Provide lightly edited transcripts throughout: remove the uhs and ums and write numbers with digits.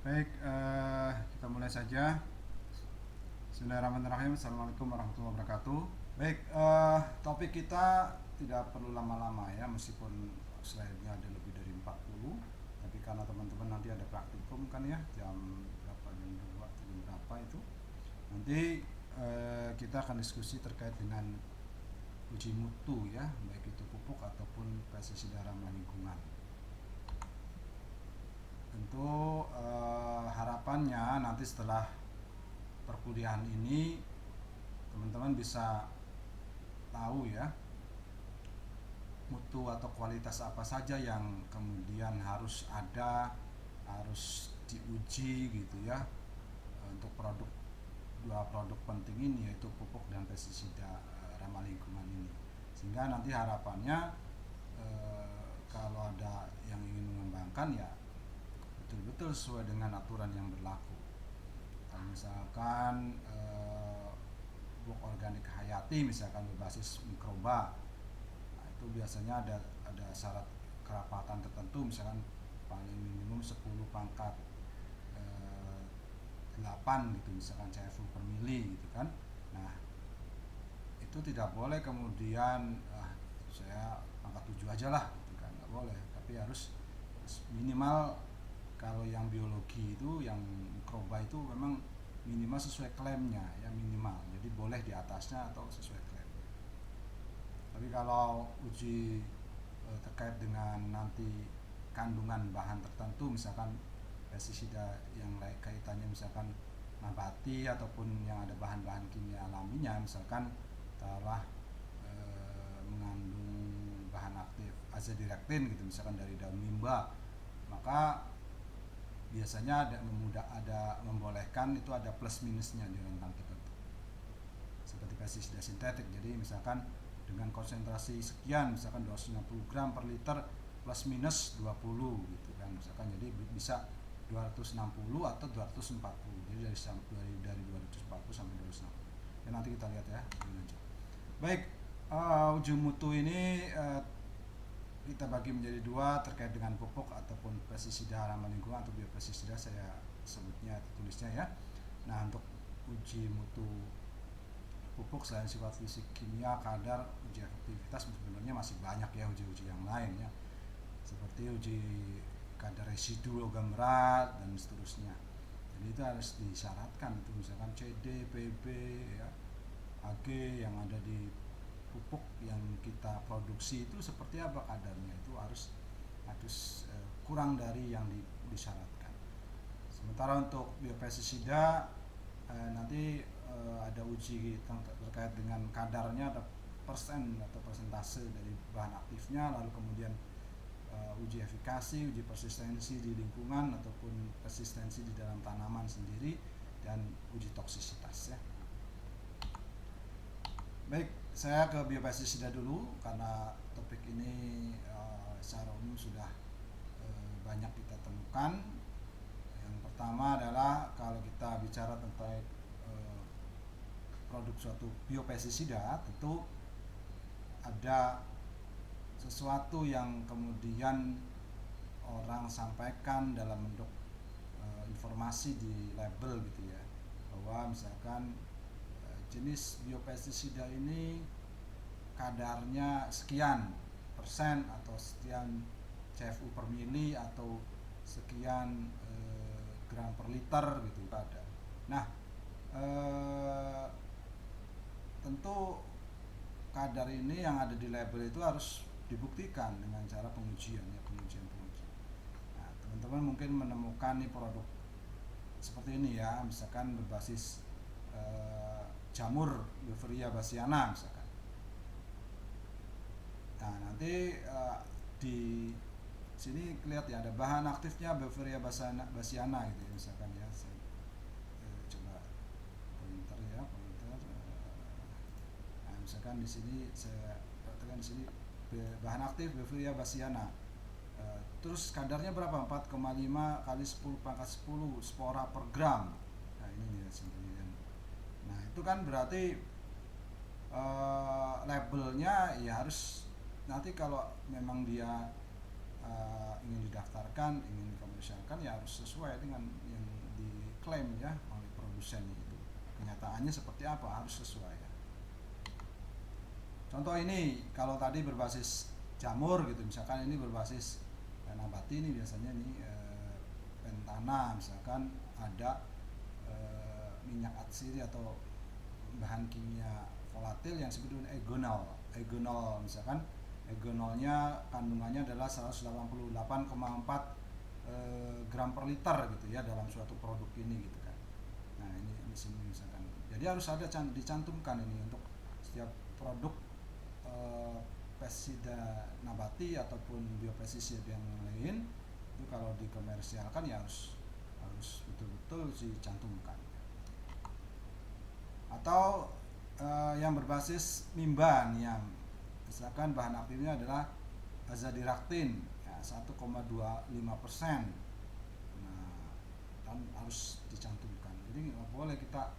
Baik, kita mulai saja. Bismillahirrahmanirrahim. Assalamualaikum warahmatullahi wabarakatuh. Baik, topik kita tidak perlu lama-lama ya, meskipun slide-nya ada lebih dari 40. Tapi karena teman-teman nanti ada praktikum kan ya, jam berapa, jam 2 atau jam berapa itu. Nanti kita akan diskusi terkait dengan uji mutu ya, baik itu pupuk ataupun pestisida ramah lingkungan. Tentu harapannya nanti setelah perkuliahan ini teman-teman bisa tahu ya mutu atau kualitas apa saja yang kemudian harus ada, harus diuji gitu ya, untuk dua produk penting ini, yaitu pupuk dan pestisida ramah lingkungan ini. Sehingga nanti harapannya kalau ada yang ingin mengembangkan ya betul-betul sesuai dengan aturan yang berlaku. Misalkan pupuk organik hayati misalkan berbasis mikroba, nah, itu biasanya ada syarat kerapatan tertentu, misalkan paling minimum 10 pangkat 8 gitu, misalkan CFU per mili gitu kan. Nah, itu tidak boleh kemudian saya pangkat 7 aja lah gitu kan, nggak boleh, tapi harus minimal. Kalau yang biologi itu, yang mikroba itu memang minimal sesuai klaimnya ya, minimal, jadi boleh di atasnya atau sesuai klaim. Tapi kalau uji terkait dengan nanti kandungan bahan tertentu, misalkan pestisida yang kaitannya misalkan nabati ataupun yang ada bahan-bahan kimia alaminya, misalkan taruhlah mengandung bahan aktif azadirachtin gitu, misalkan dari daun mimba, maka biasanya ada membolehkan itu, ada plus minusnya di rentang tertentu seperti pestisida sintetik. Jadi misalkan dengan konsentrasi sekian, misalkan 260 gram per liter plus minus 20 gitu kan, misalkan, jadi bisa 260 atau 240, jadi dari 240 sampai 260 ya, nanti kita lihat ya. Baik, uji mutu ini kita bagi menjadi dua terkait dengan pupuk ataupun pestisida ramah lingkungan atau biopestisida, saya sebutnya atau tulisnya ya. Nah, untuk uji mutu pupuk selain sifat fisik kimia, kadar, uji efektivitas, sebenarnya masih banyak ya uji-uji yang lain ya, seperti uji kadar residu logam berat dan seterusnya. Jadi itu harus disyaratkan, itu misalkan CD, PB ya, AG yang ada di pupuk yang kita produksi itu seperti apa kadarnya, itu harus kurang dari yang disyaratkan. Sementara untuk biopestisida nanti ada uji terkait dengan kadarnya, ada persen atau persentase dari bahan aktifnya, lalu kemudian uji efikasi, uji persistensi di lingkungan ataupun persistensi di dalam tanaman sendiri, dan uji toksisitas ya. Baik, saya ke biopestisida dulu karena topik ini secara umum sudah banyak kita temukan. Yang pertama adalah kalau kita bicara tentang produk suatu biopestisida, tentu ada sesuatu yang kemudian orang sampaikan dalam bentuk informasi di label gitu ya, bahwa misalkan jenis biopestisida ini kadarnya sekian persen atau sekian CFU per mili atau sekian gram per liter gitu ada. Nah, tentu kadar ini yang ada di label itu harus dibuktikan dengan cara pengujian ya, pengujian. Nah, teman-teman mungkin menemukan nih produk seperti ini ya, misalkan berbasis jamur Beveria bassiana misalkan. Nah, nanti di sini lihat ya, ada bahan aktifnya Beveria bassiana gitu ya, misalkan ya. Saya coba pointer ya, pointer. Nah, misalkan di sini saya katakan di sini bahan aktif Beveria bassiana. Terus kadarnya berapa? 4,5 kali 10 pangkat 10 spora per gram. Nah, ini ya sebenarnya. Nah, itu kan berarti labelnya ya harus, nanti kalau memang dia ingin didaftarkan, ingin dikomersialkan, ya harus sesuai dengan yang diklaim ya oleh produsen itu. Kenyataannya seperti apa, harus sesuai ya. Contoh ini kalau tadi berbasis jamur gitu, misalkan ini berbasis nabati, ini biasanya ini pentana, misalkan ada minyak atsiri atau bahan kimia volatil yang disebut dengan egonol misalkan egonolnya kandungannya adalah 188,4 gram per liter gitu ya dalam suatu produk ini gitu kan. Nah ini di sini misalkan, jadi harus ada dicantumkan ini untuk setiap produk pestisida nabati ataupun biopestisida yang lain itu kalau dikomersialkan ya harus betul-betul dicantumkan. Atau yang berbasis mimba nih, yang misalkan bahan aktifnya adalah azadirachtin ya, 1,25%. Nah, kan harus dicantumkan. Jadi nggak boleh kita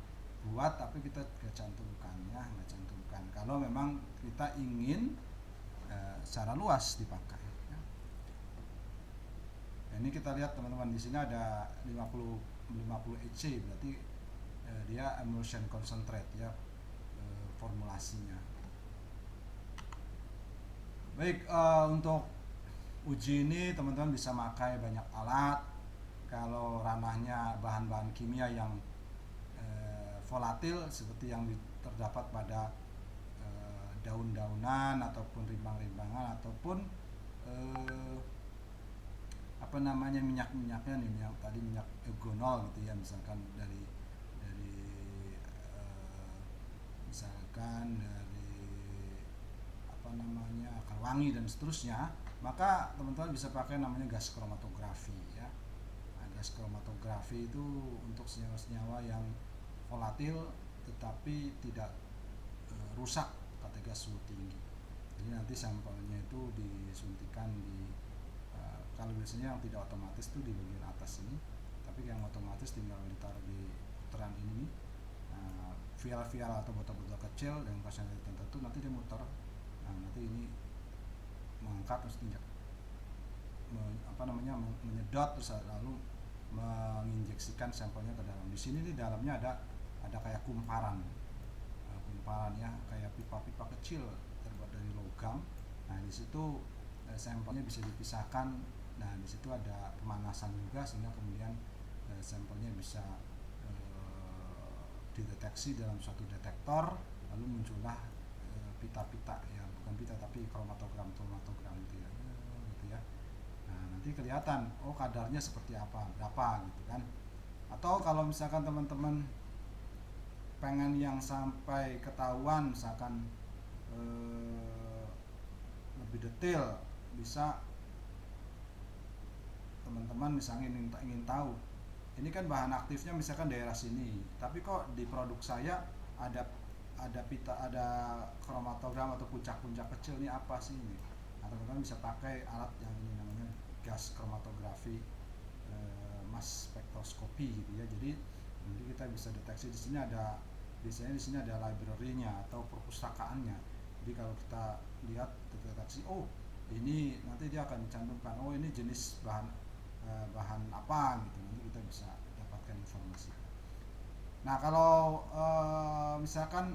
buat tapi kita nggak cantumkan ya, nggak cantumkan. Kalau memang kita ingin secara luas dipakai. Ya. Nah, ini kita lihat teman-teman, di sini ada 50 EC, berarti dia emulsion concentrate ya formulasinya. Baik, untuk uji ini teman-teman bisa pakai banyak alat. Kalau ranahnya bahan-bahan kimia yang volatil seperti yang terdapat pada daun-daunan ataupun rimbang-rimbangan ataupun minyak-minyaknya nih, minyak tadi minyak egonol gitu ya, misalkan dari misalkan dari akar wangi dan seterusnya, maka teman-teman bisa pakai namanya gas kromatografi ya. Nah, gas kromatografi itu untuk senyawa-senyawa yang volatil tetapi tidak rusak ketika suhu tinggi. Jadi nanti sampelnya itu disuntikan di kalau biasanya yang tidak otomatis itu di bagian atas ini, tapi yang otomatis tinggal ditaruh di putaran ini, vial-vial atau botol-botol kecil dengan konsentrasi tertentu, nanti dia muter. Nah, nanti ini mengangkat terus tinjak menyedot terus lalu menginjeksikan sampelnya ke dalam. Di sini di dalamnya ada kayak kumparan ya, kayak pipa-pipa kecil terbuat dari logam. Nah di situ sampelnya bisa dipisahkan. Nah di situ ada pemanasan juga sehingga kemudian sampelnya bisa dideteksi dalam suatu detektor, lalu muncullah pita-pita ya, bukan pita tapi kromatogram gitu ya. Nah nanti kelihatan kadarnya seperti apa, berapa gitu kan. Atau kalau misalkan teman-teman pengen yang sampai ketahuan misalkan lebih detail, bisa teman-teman misalnya ingin tahu ini kan bahan aktifnya misalkan daerah sini, tapi kok di produk saya ada pita, ada kromatogram atau puncak-puncak kecil, ini apa sih ini? Nah, teman-teman bisa pakai alat yang ini namanya gas kromatografi mass spektroskopi gitu ya. Jadi nanti kita bisa deteksi di sini biasanya di sini ada library-nya atau perpustakaannya. Jadi kalau kita lihat deteksi, ini nanti dia akan mencantumkan ini jenis bahan apa gitu, nanti kita bisa dapatkan informasi. Nah kalau misalkan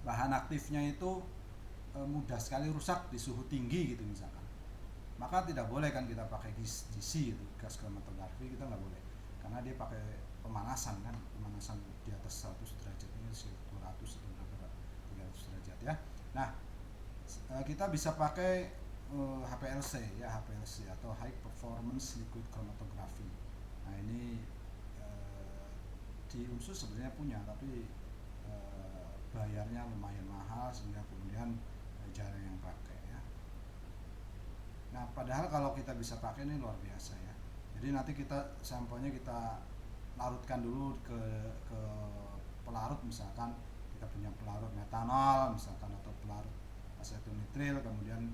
bahan aktifnya itu mudah sekali rusak di suhu tinggi gitu misalkan, maka tidak boleh kan kita pakai GC itu, gas kromatografi, kita nggak boleh karena dia pakai pemanasan di atas 100 derajat, ini 200 atau berapa 300 derajat ya. Nah kita bisa pakai HPLC atau High Performance Liquid Chromatography. Nah ini di UNSUS sebenarnya punya, tapi bayarnya lumayan mahal sehingga kemudian jarang yang pakai ya. Nah padahal kalau kita bisa pakai ini luar biasa ya. Jadi nanti kita sampelnya kita larutkan dulu ke pelarut, misalkan kita punya pelarut metanol misalkan atau pelarut asetonitrile, kemudian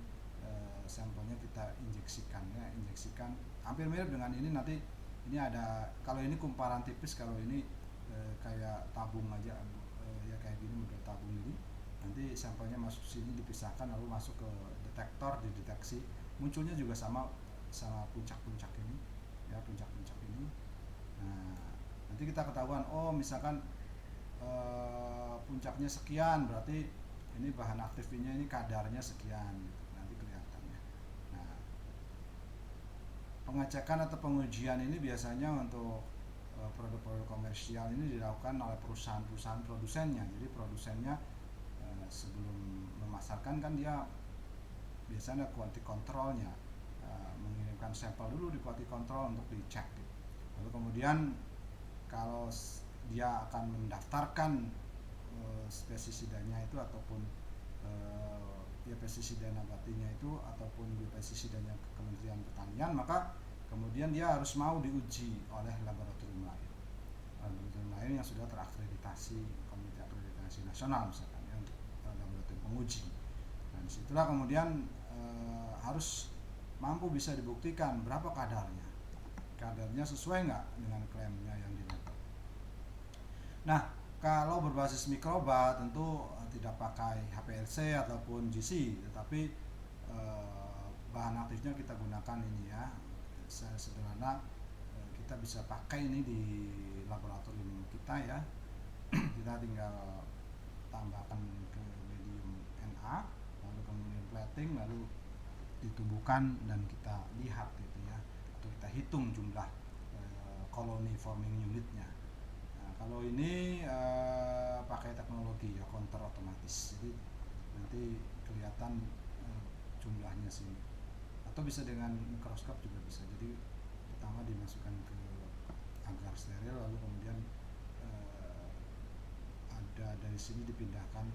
sampelnya kita injeksikan hampir mirip dengan ini. Nanti ini ada, kalau ini kumparan tipis, kalau ini kayak tabung aja ya, kayak gini model tabung ini. Nanti sampelnya masuk sini dipisahkan lalu masuk ke detektor, dideteksi. munculnya juga sama puncak-puncak ini ya, puncak-puncak ini. Nah, nanti kita ketahuan, oh misalkan puncaknya sekian, berarti ini bahan aktifnya ini kadarnya sekian gitu. Nanti kelihatannya. Nah, pengecekan atau pengujian ini biasanya untuk produk-produk komersial ini dilakukan oleh perusahaan-perusahaan produsennya. Jadi produsennya sebelum memasarkan kan dia biasanya quality controlnya, mengirimkan sampel dulu di quality control untuk dicek gitu. Lalu kemudian kalau dia akan mendaftarkan pestisidanya itu ataupun ya pestisida nabatinya itu ataupun biopestisidanya ke Kementerian Pertanian, maka kemudian dia harus mau diuji oleh laboratorium lain yang sudah terakreditasi Komite Akreditasi Nasional misalkan ya, untuk laboratorium penguji. Nah disitulah kemudian harus mampu bisa dibuktikan berapa kadarnya sesuai nggak dengan klaimnya yang didapat. Nah kalau berbasis mikroba tentu tidak pakai HPLC ataupun GC, tetapi bahan aktifnya kita gunakan ini ya, sederhana kita bisa pakai ini di laboratorium kita ya. Kita tinggal tambahkan ke medium Na, lalu kemudian plating, lalu ditumbuhkan dan kita lihat gitu ya, atau kita hitung jumlah colony forming unitnya. Nah, kalau ini pakai teknologi ya counter otomatis, jadi nanti kelihatan jumlahnya sih, atau bisa dengan mikroskop juga bisa. Jadi pertama dimasukkan ke agar steril, lalu kemudian ada dari sini dipindahkan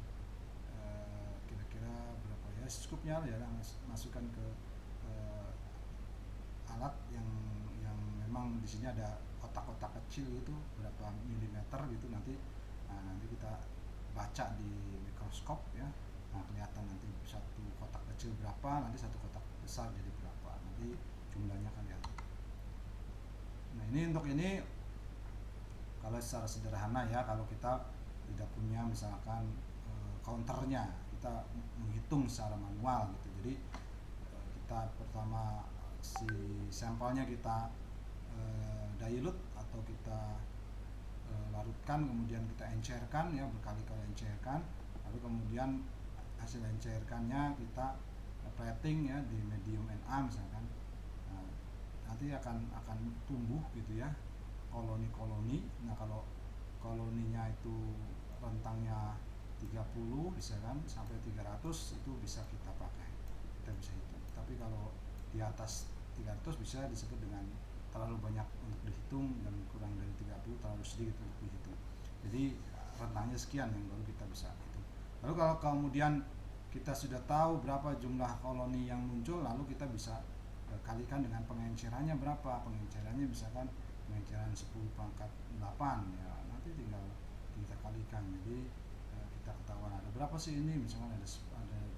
kira-kira berapa ya skupnya ya, masukkan ke alat yang memang di sini ada kotak-kotak kecil itu berapa milimeter gitu, nanti kita baca di mikroskop ya. Nah kelihatan nanti satu kotak kecil berapa, nanti satu kotak besar jadi berapa, nanti jumlahnya kan lihat. Nah ini untuk ini kalau secara sederhana ya, kalau kita tidak punya misalkan counternya, kita menghitung secara manual gitu. Jadi kita pertama si sampelnya kita dilute atau kita larutkan, kemudian kita encerkan ya, berkali-kali encerkan, lalu kemudian hasil encerkannya kita plating ya di medium Na misalkan. Nanti akan tumbuh gitu ya koloni-koloni. Nah kalau koloninya itu rentangnya 30 misalkan sampai 300 itu bisa kita pakai, kita bisa hitung. Tapi kalau di atas 300 bisa disebut dengan terlalu banyak untuk dihitung, dan kurang dari 30 terlalu sedikit untuk dihitung. Jadi rentangnya sekian yang baru kita bisa hitung. Lalu kalau kemudian kita sudah tahu berapa jumlah koloni yang muncul, lalu kita bisa kalikan dengan pengencerannya berapa. Pengencerannya misalkan pengenceran 10 pangkat 8 ya, nanti tinggal kita kalikan. Jadi kita ketahuan ada berapa sih ini, misalkan ada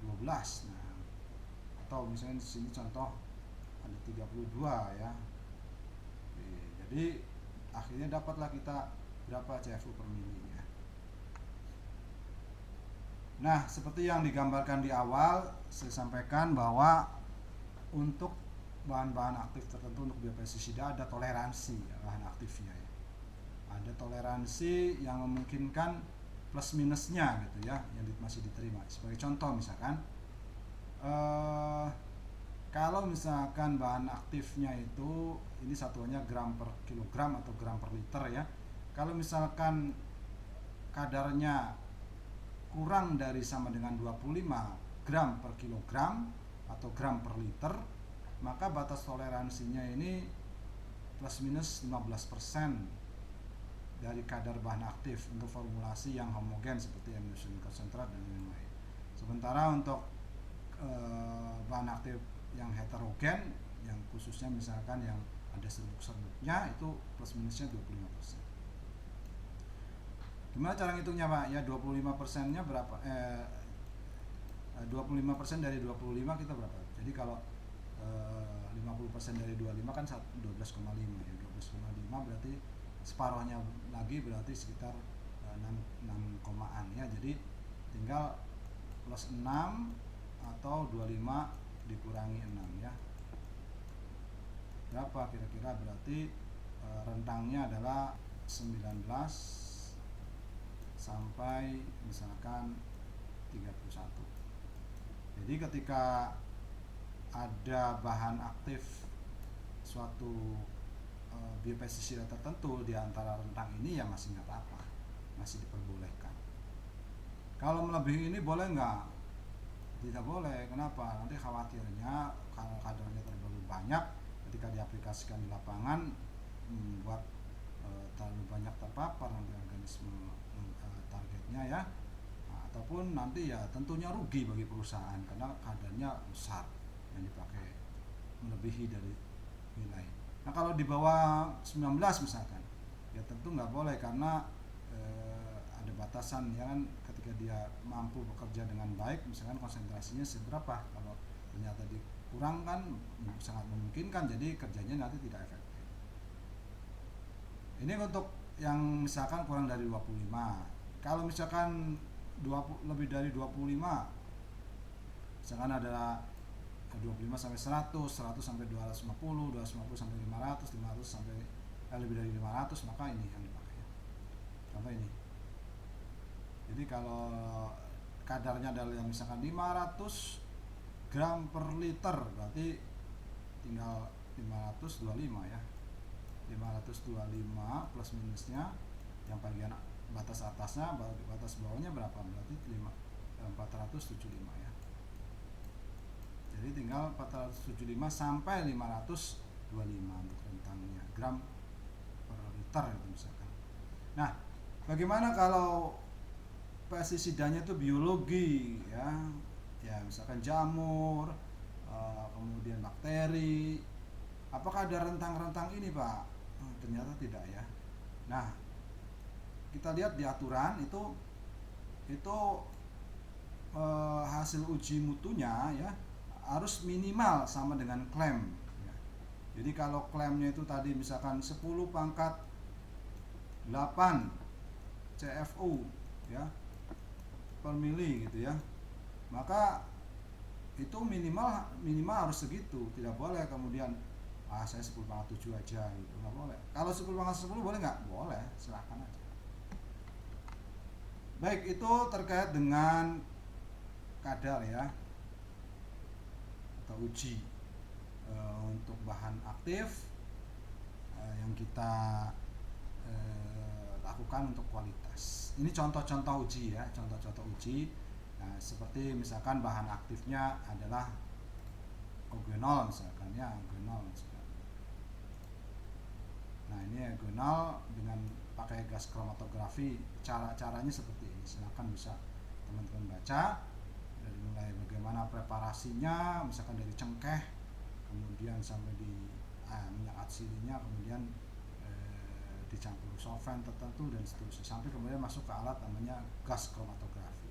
12. Nah atau misalnya di sini contoh ada 32 ya. Oke, jadi akhirnya dapatlah kita berapa CFU per mili ya. Nah seperti yang digambarkan di awal, saya sampaikan bahwa untuk bahan-bahan aktif tertentu untuk biopestisida ada toleransi bahan aktifnya ya. Ada toleransi yang memungkinkan plus minusnya gitu ya, yang masih diterima. Sebagai contoh misalkan kalau misalkan bahan aktifnya itu ini satuannya gram per kilogram atau gram per liter ya. Kalau misalkan kadarnya kurang dari sama dengan 25 gram per kilogram atau gram per liter, maka batas toleransinya ini plus minus 15% dari kadar bahan aktif untuk formulasi yang homogen seperti emulsion konsentrat dan lain-lain. Sementara untuk bahan aktif yang heterogen, yang khususnya misalkan yang ada serbuk-serbuknya, itu plus minusnya 25%. Gimana cara ngitungnya Pak? Ya 25% nya berapa? 25% dari 25 kita berapa? Jadi kalau 50% dari 25 kan 12,5 ya. 12,5 berarti separuhnya lagi, berarti sekitar 6 komaan ya. Jadi tinggal plus 6 atau 25 dikurangi 6 ya. Berapa kira-kira? Berarti rentangnya adalah 19 sampai misalkan 31. Jadi ketika ada bahan aktif suatu biopestisida tertentu di antara rentang ini, ya masih nggak apa-apa, masih diperbolehkan. Kalau melebihi ini boleh nggak? Tidak boleh. Kenapa? Nanti khawatirnya kalau kadarnya terlalu banyak ketika diaplikasikan di lapangan, membuat terlalu banyak terpapar nanti organisme targetnya ya, ataupun nanti ya tentunya rugi bagi perusahaan karena kadarnya besar yang dipakai melebihi dari nilai. Nah kalau di bawah 19 misalkan, ya tentu nggak boleh karena ada batasan ya kan, ketika dia mampu bekerja dengan baik, misalkan konsentrasinya seberapa, kalau ternyata dikurang kan sangat memungkinkan jadi kerjanya nanti tidak efektif. Ini untuk yang misalkan kurang dari 25. Kalau misalkan 20, lebih dari 25, misalkan adalah 25 sampai 100, 100 sampai 250, 250 sampai 500, 500 sampai lebih dari 500, maka ini yang dipakai. Contoh ini. Jadi kalau kadarnya adalah yang misalkan 500 gram per liter, berarti tinggal 525 ya. 525 plus minusnya, yang bagian batas atasnya, batas bawahnya berapa? Berarti 475 ya. Jadi tinggal 475 sampai 525 untuk rentangnya, gram per liter itu misalkan. Nah, bagaimana kalau pestisidanya itu biologi ya? Ya misalkan jamur, kemudian bakteri. Apakah ada rentang-rentang ini, Pak? Ternyata tidak ya. Nah, kita lihat di aturan itu hasil uji mutunya ya harus minimal sama dengan klaim ya. Jadi kalau klaimnya itu tadi misalkan 10 pangkat 8 CFU ya per mili gitu ya, maka itu minimal harus segitu, tidak boleh kemudian saya 10 pangkat 7 aja gitu, nggak boleh. Kalau 10 pangkat 10 boleh nggak? Boleh, silahkan aja. Baik, itu terkait dengan kadar ya atau uji untuk bahan aktif yang kita lakukan untuk kualitas. Ini contoh-contoh uji ya, contoh-contoh uji. Nah, seperti misalkan bahan aktifnya adalah eugenol misalkan ya, eugenol misalkan. Nah, ini eugenol dengan pakai gas kromatografi. Caranya seperti ini. Silakan bisa teman-teman baca dari mulai bagaimana preparasinya, misalkan dari cengkeh, kemudian sampai di minyak atsirinya, kemudian dicampur solvent tertentu dan seterusnya, sampai kemudian masuk ke alat namanya gas kromatografi.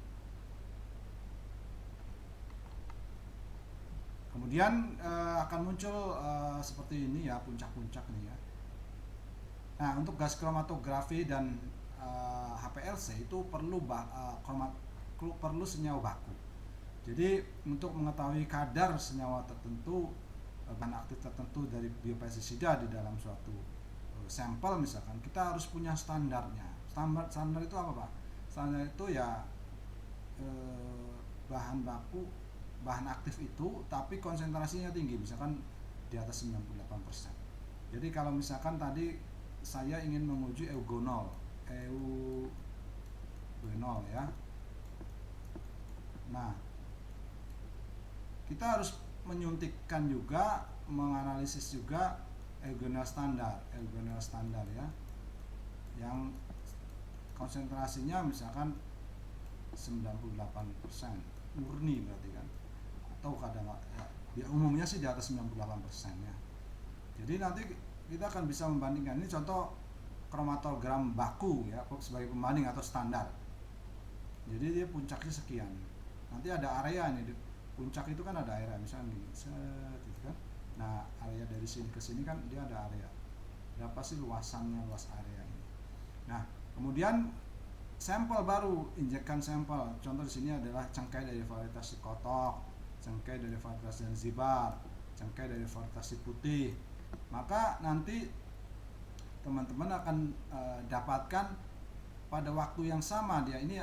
Kemudian akan muncul seperti ini ya, puncak-puncak nih ya. Nah, untuk gas kromatografi dan HPLC itu perlu senyawa baku. Jadi untuk mengetahui kadar senyawa tertentu, bahan aktif tertentu dari biopestisida di dalam suatu sampel misalkan, kita harus punya standarnya. Standar itu apa, Pak? Standar itu ya bahan baku, bahan aktif itu tapi konsentrasinya tinggi, misalkan di atas 98%. Jadi kalau misalkan tadi saya ingin menguji eugenol ya. Nah, kita harus menyuntikkan juga, menganalisis juga eugenol standar ya, yang konsentrasinya misalkan 98% murni berarti kan, atau kadang ya umumnya sih di atas 98% ya. Jadi nanti kita akan bisa membandingkan. Ini contoh kromatogram baku ya, sebagai pembanding atau standar. Jadi dia puncaknya sekian. Nanti ada area nih, di puncak itu kan ada area, misalnya gini, gitu kan. Nah, area dari sini ke sini kan dia ada area. Berapa sih luasannya, luas area ini. Nah, kemudian sampel baru, injekkan sampel. Contoh di sini adalah cengkeh dari varietas kotok. cengkeh dari varietas Zanzibar, cengkeh dari varietas putih. Maka nanti teman-teman akan dapatkan pada waktu yang sama dia ini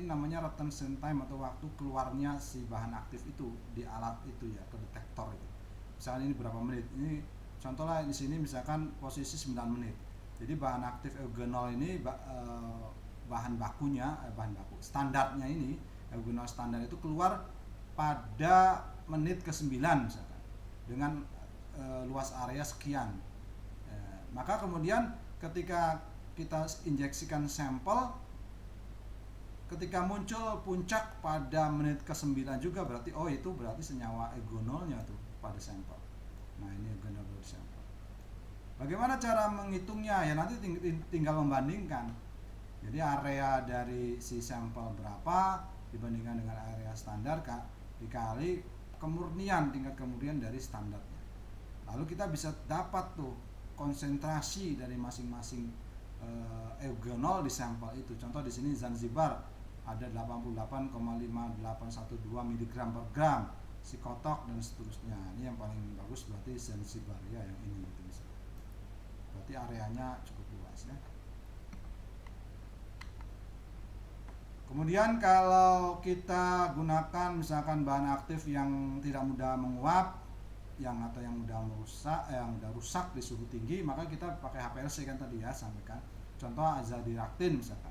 namanya retention time atau waktu keluarnya si bahan aktif itu di alat itu ya, ke detektor itu. Misalnya ini berapa menit? Ini contohnya di sini misalkan posisi 9 menit. Jadi bahan aktif eugenol ini bahan baku standarnya ini eugenol standar itu keluar pada menit ke-9 misalkan dengan luas area sekian. Maka kemudian ketika kita injeksikan sampel, ketika muncul puncak pada menit ke-9 juga berarti itu berarti senyawa eugenolnya tuh pada sampel. Nah, ini eugenol dari sampel. Bagaimana cara menghitungnya? Ya nanti tinggal membandingkan. Jadi area dari si sampel berapa dibandingkan dengan area standar dikali kemurnian, tingkat kemurnian dari standarnya. Lalu kita bisa dapat tuh konsentrasi dari masing-masing eugenol di sampel itu. Contoh di sini Zanzibar ada 88,5812 mg per gram, Psikotok dan seterusnya. Ini yang paling bagus berarti Zanzibar ya, yang ini gitu misalnya. Berarti areanya cukup luas ya. Kemudian kalau kita gunakan misalkan bahan aktif yang tidak mudah menguap, yang mudah rusak di suhu tinggi, maka kita pakai HPLC kan tadi ya sampaikan. Contoh azadirachtin misalkan.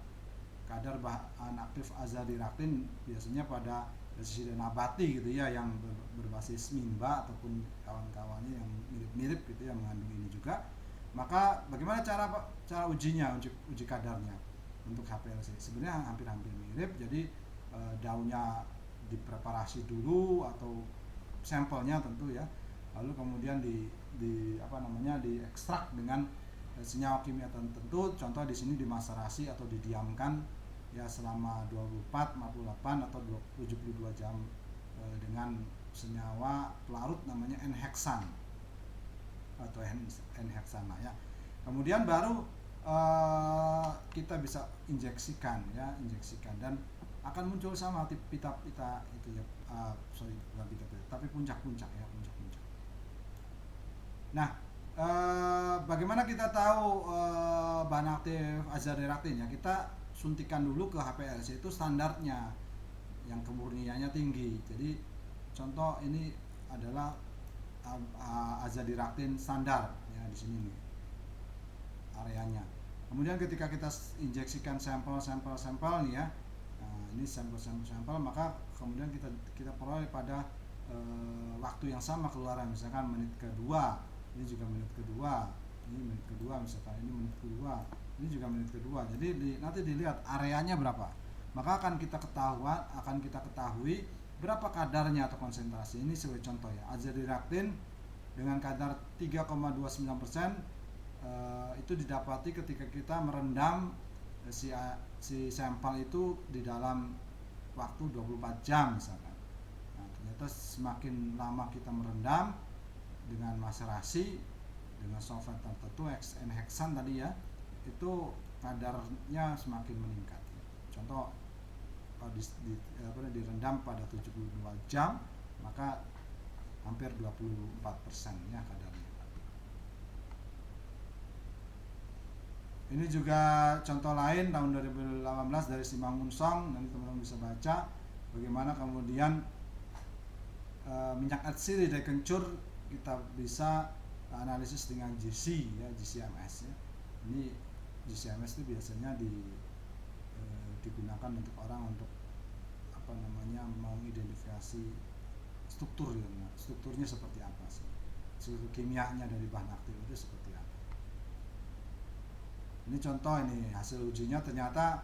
Kadar bahan aktif azadirachtin biasanya pada residen nabati gitu ya, yang berbasis mimba ataupun kawan-kawannya yang mirip-mirip gitu ya, mengandung ini juga. Maka bagaimana cara ujinya, uji kadarnya untuk HPLC? Sebenarnya hampir-hampir mirip. Jadi daunnya dipreparasi dulu atau sampelnya tentu ya. Lalu kemudian diekstrak dengan senyawa kimia tertentu. Contoh di sini dimaserasi atau didiamkan ya selama 24, 48 atau 72 jam dengan senyawa pelarut namanya N-heksan atau N-heksana ya. Kemudian baru kita bisa injeksikan dan akan muncul sama pita-pita itu ya, bukan pita-pita tapi puncak-puncak ya, puncak-puncak. Nah, bagaimana kita tahu bahan aktif azadirachtin ya? Kita suntikan dulu ke HPLC, itu standarnya yang kemurniannya tinggi. Jadi contoh ini adalah azadirachtin standar ya, di sini nih areanya. Kemudian ketika kita injeksikan sampel nih ya, nah, ini sampel, maka kemudian kita peroleh pada waktu yang sama keluaran, misalkan menit kedua, ini juga menit kedua, ini menit kedua, misalkan ini menit kedua, ini juga menit kedua. Jadi nanti dilihat areanya berapa, maka akan kita ketahui berapa kadarnya atau konsentrasi. Ini sebagai contoh ya, azadirachtin dengan kadar 3,29% itu didapati ketika kita merendam si sampel itu di dalam waktu 24 jam misalkan. Nah, ternyata semakin lama kita merendam dengan maserasi dengan solvent tertentu N-heksan tadi ya, itu kadarnya semakin meningkat. Contoh kalau direndam pada 72 jam maka hampir 24% ya kadarnya. Ini juga contoh lain tahun 2018 dari Simangun Song, nanti teman-teman bisa baca bagaimana kemudian minyak atsiri dari kencur kita bisa analisis dengan GC ya, GCMS ya. Ini GCMS itu biasanya digunakan untuk orang untuk mengidentifikasi strukturnya seperti apa sih, struktur kimianya dari bahan aktif itu seperti apa. Ini contoh, ini hasil ujinya ternyata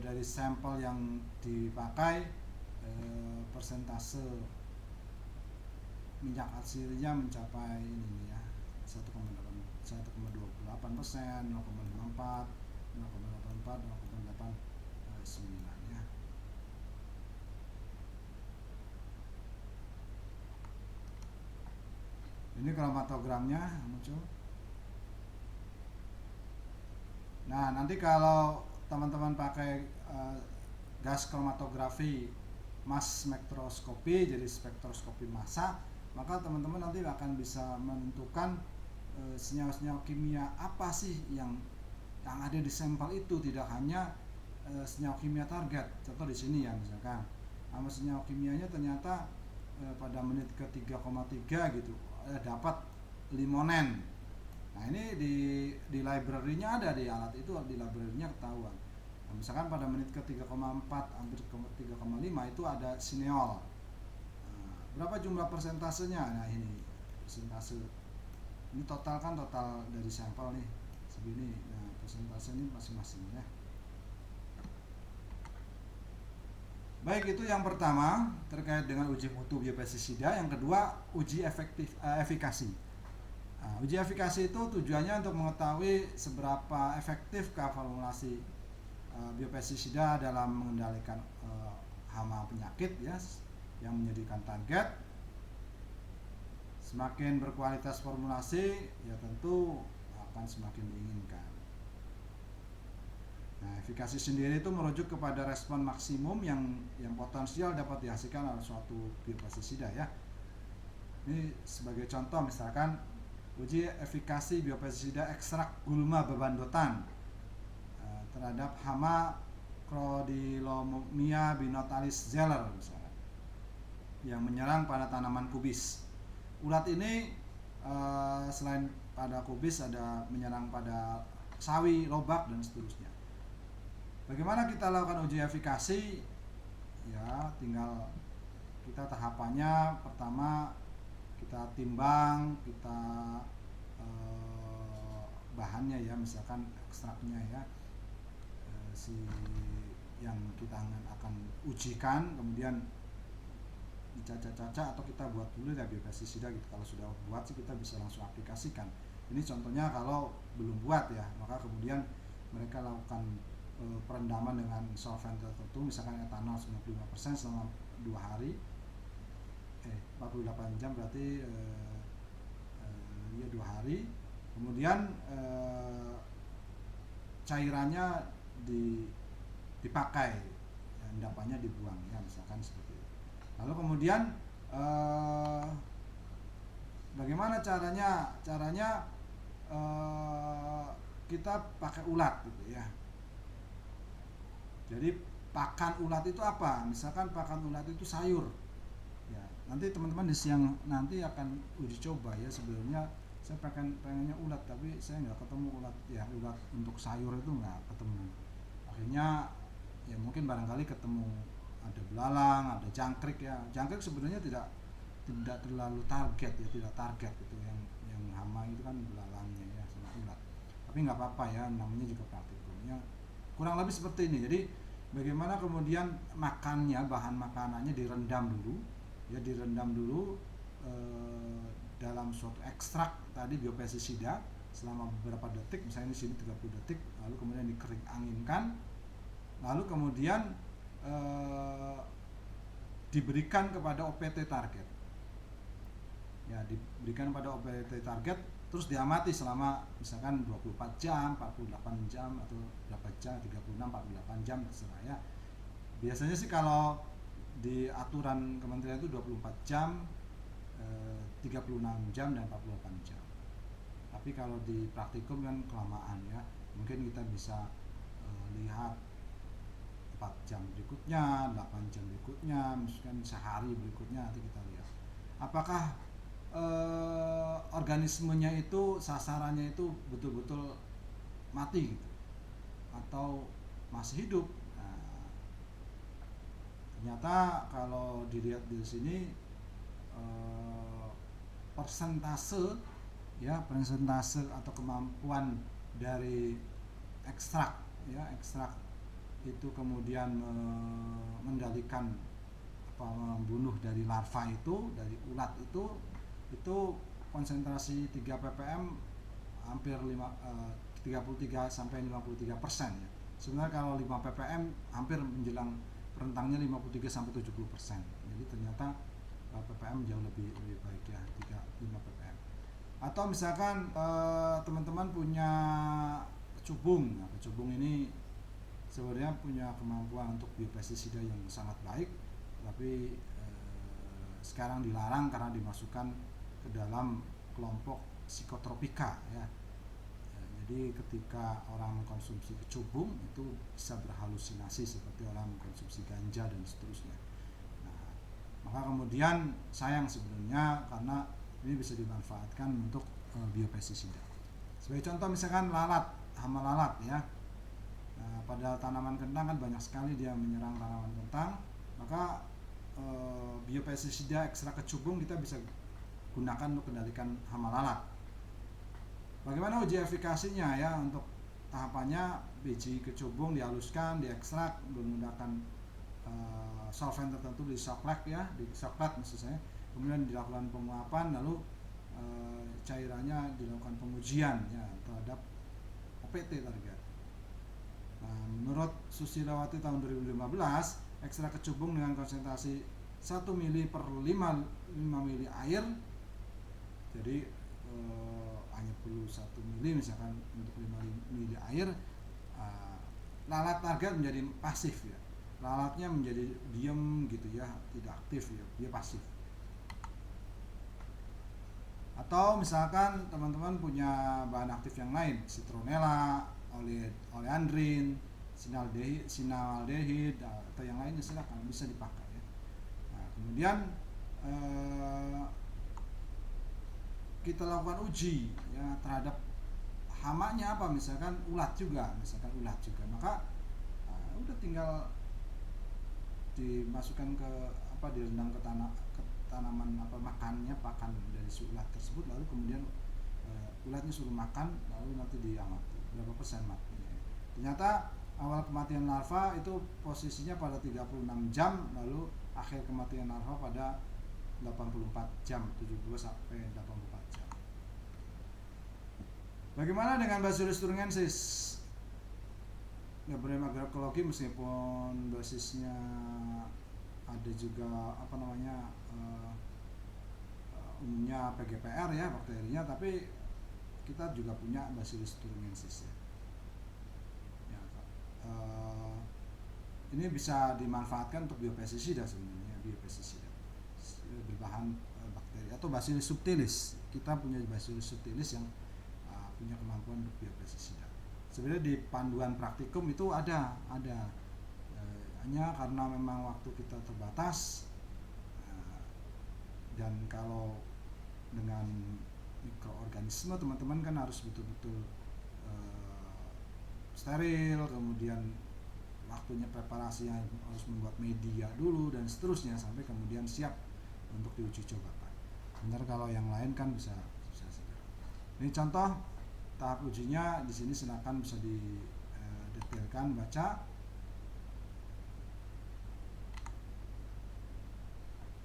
dari sampel yang dipakai persentase minyak atsirinya mencapai ini ya 1,28%, 0,54, 0,84, 0,89 ya. Ini kromatogramnya muncul. Nah, nanti kalau teman-teman pakai gas kromatografi mass spektroskopi, jadi spektroskopi massa, maka teman-teman nanti akan bisa menentukan senyawa-senyawa kimia apa sih yang ada di sampel itu, tidak hanya senyawa kimia target. Contoh di sini ya, misalkan nama senyawa kimianya ternyata pada menit ke 3,3 gitu dapat limonen. Nah ini di library-nya ada, di alat itu di library-nya ketahuan. Nah, misalkan pada menit ke 3,4 hampir ke 3,5 itu ada sineol. Nah, berapa jumlah persentasenya? Nah ini persentase. Ini total kan total dari sampel nih segini. Nah persentase ini masing-masing ya. Baik, itu yang pertama terkait dengan uji mutu biopestisida. Yang kedua, uji efikasi. Nah, uji efikasi itu tujuannya untuk mengetahui seberapa efektifkah formulasi biopestisida dalam mengendalikan hama penyakit ya yang menjadikan target. Semakin berkualitas formulasi ya tentu akan semakin diinginkan. Nah, efikasi sendiri itu merujuk kepada respon maksimum yang potensial dapat dihasilkan oleh suatu biopestisida ya. Ini sebagai contoh misalkan uji efikasi biopestisida ekstrak gulma bebandotan terhadap hama Crodilomia binotalis Zeller misalnya yang menyerang pada tanaman kubis. Ulat ini selain pada kubis ada menyerang pada sawi, lobak dan seterusnya. Bagaimana kita lakukan uji efikasi? Ya, tinggal kita tahapannya pertama kita timbang, kita bahannya ya, misalkan ekstraknya ya, si yang kita akan ujikan, kemudian dicaca-caca atau kita buat dulu ya biopestisida gitu. Kalau sudah buat sih kita bisa langsung aplikasikan. Ini contohnya kalau belum buat ya, maka kemudian mereka lakukan perendaman dengan solvent tertentu, misalkan etanol 95% selama 2 hari 48 jam berarti ya 2 hari, kemudian cairannya dipakai, endapannya dibuang ya, misalkan seperti itu. Lalu kemudian bagaimana caranya kita pakai ulat gitu ya. Jadi pakan ulat itu apa? Misalkan pakan ulat itu sayur. Ya, nanti teman-teman di siang nanti akan uji coba ya. Sebenarnya saya pengennya ulat, tapi saya nggak ketemu ulat ya, ulat untuk sayur itu nggak ketemu. Akhirnya ya mungkin barangkali ketemu ada belalang, ada jangkrik ya. Jangkrik sebenarnya tidak terlalu target ya, tidak target itu yang hama itu kan belalangnya ya sama ulat. Tapi nggak apa-apa ya, namanya juga praktikum ya. Kurang lebih seperti ini. Jadi bagaimana kemudian makannya, bahan makanannya direndam dulu ya, dalam suatu ekstrak tadi biopestisida selama beberapa detik, misalnya di sini 30 detik, lalu kemudian dikering anginkan, lalu kemudian diberikan kepada OPT target. Ya, diberikan pada OPT target, terus diamati selama misalkan 24 jam, 48 jam atau berapa jam, 36, 48 jam terserah ya. Biasanya sih kalau di aturan kementerian itu 24 jam, 36 jam dan 48 jam. Tapi kalau di praktikum kan kelamaan ya. Mungkin kita bisa lihat 4 jam berikutnya, 8 jam berikutnya, misalkan sehari berikutnya, nanti kita lihat apakah organismenya itu, sasarannya itu betul-betul mati gitu atau masih hidup. Nah, ternyata kalau dilihat di sini persentase atau kemampuan dari ekstrak itu kemudian mengendalikan membunuh dari larva itu, dari ulat itu konsentrasi 3 ppm hampir 33 sampai 53% ya. Sebenarnya kalau 5 ppm hampir menjelang rentangnya 53 sampai 70%. Jadi ternyata ppm jauh lebih baik ya, 5 ppm. Atau misalkan teman-teman punya kecubung. Nah, kecubung ini sebenarnya punya kemampuan untuk biopestisida yang sangat baik. tapi sekarang dilarang karena dimasukkan ke dalam kelompok psikotropika ya. Jadi ketika orang mengkonsumsi kecubung itu bisa berhalusinasi seperti orang mengkonsumsi ganja dan seterusnya. Nah, maka kemudian sayang sebenarnya karena ini bisa dimanfaatkan untuk biopestisida. Sebagai contoh misalkan lalat, hama lalat ya. Nah, pada tanaman kentang kan banyak sekali dia menyerang tanaman kentang, maka biopestisida ekstra kecubung kita bisa gunakan untuk kendalikan hama lalat. Bagaimana uji efikasinya ya? Untuk tahapannya biji kecubung dihaluskan, diekstrak menggunakan solvent tertentu di soklat ya, di soklat maksud saya. Kemudian dilakukan penguapan, lalu cairannya dilakukan pengujian ya terhadap OPT target. Nah, menurut Susilawati tahun 2015, ekstrak kecubung dengan konsentrasi 1 mili per 5 mili air, jadi hanya perlu 1 mili misalkan untuk 5 mili air, lalat target menjadi pasif ya, lalatnya menjadi diam gitu ya, tidak aktif ya, dia pasif. Atau misalkan teman-teman punya bahan aktif yang lain, citronella, oleandrin, sinaldehid atau yang lainnya, silakan bisa dipakai ya. Nah, kemudian kita lakukan uji ya terhadap hamanya apa, misalkan ulat juga, maka udah tinggal dimasukkan ke direndam ke tanaman makannya, pakan dari si ulat tersebut, lalu kemudian ulatnya suruh makan, lalu nanti diamati berapa persen matinya. Ternyata awal kematian larva itu posisinya pada 36 jam, lalu akhir kematian larva pada 84 jam, 72 sampai 84 jam. Bagaimana dengan Bacillus thuringiensis? Gabriel agroekologi meskipun basisnya ada juga umumnya PGPR ya, bakterinya, tapi kita juga punya Bacillus thuringiensis ya. Ini bisa dimanfaatkan untuk biopestisida sebenarnya, berbahan bakteri atau Bacillus subtilis. Kita punya Bacillus subtilis yang punya kemampuan untuk biopestisida. Sebenarnya di panduan praktikum itu ada hanya karena memang waktu kita terbatas, dan kalau dengan mikroorganisme teman-teman kan harus betul-betul steril, kemudian waktunya preparasinya harus membuat media dulu dan seterusnya sampai kemudian siap untuk diuji cobakan. Sebentar kalau yang lain kan bisa segera. Ini contoh tahap ujinya di sini, silakan bisa didetailkan baca.